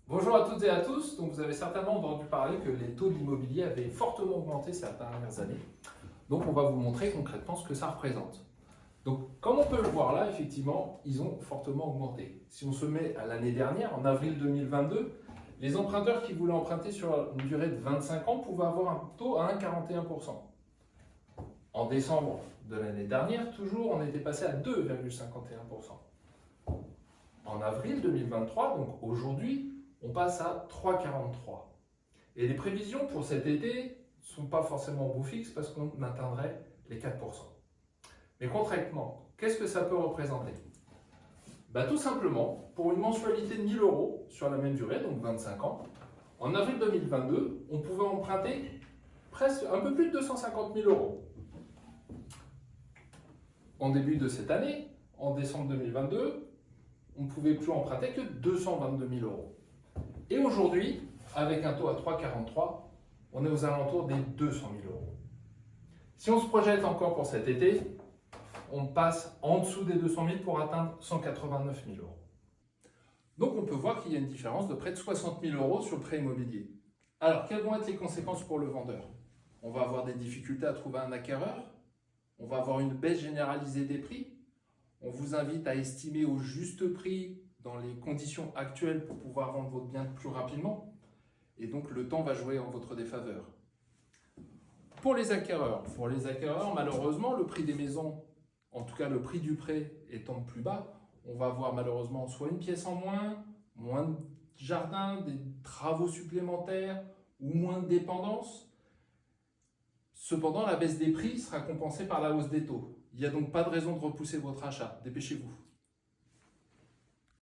Bonjour à toutes et à tous. Donc, vous avez certainement entendu parler que les taux de l'immobilier avaient fortement augmenté ces dernières années. Donc, on va vous montrer concrètement ce que ça représente. Donc, comme on peut le voir là, effectivement, ils ont fortement augmenté. Si on se met à l'année dernière, en avril 2022, les emprunteurs qui voulaient emprunter sur une durée de 25 ans pouvaient avoir un taux à 1,41%. En décembre de l'année dernière, toujours, on était passé à 2,51%. En avril 2023, donc aujourd'hui, on passe à 3,43. Et les prévisions pour cet été ne sont pas forcément au bout fixe parce qu'on atteindrait les 4%. Mais concrètement, qu'est-ce que ça peut représenter? Tout simplement, pour une mensualité de 1 000 euros sur la même durée, donc 25 ans, en avril 2022, on pouvait emprunter presque un peu plus de 250 000 euros. En début de cette année, en décembre 2022, on ne pouvait plus emprunter que 222 000 euros. Et aujourd'hui, avec un taux à 3,43, on est aux alentours des 200 000 euros. Si on se projette encore pour cet été, on passe en dessous des 200 000 pour atteindre 189 000 euros. Donc on peut voir qu'il y a une différence de près de 60 000 euros sur le prêt immobilier. Alors, quelles vont être les conséquences pour le vendeur? On va avoir des difficultés à trouver un acquéreur, on va avoir une baisse généralisée des prix, on vous invite à estimer au juste prix dans les conditions actuelles pour pouvoir vendre votre bien plus rapidement. Et donc le temps va jouer en votre défaveur. Pour les acquéreurs, malheureusement, le prix des maisons, en tout cas le prix du prêt étant plus bas, on va avoir malheureusement soit une pièce en moins, moins de jardin, des travaux supplémentaires ou moins de dépendances. Cependant, la baisse des prix sera compensée par la hausse des taux. Il n'y a donc pas de raison de repousser votre achat. Dépêchez-vous.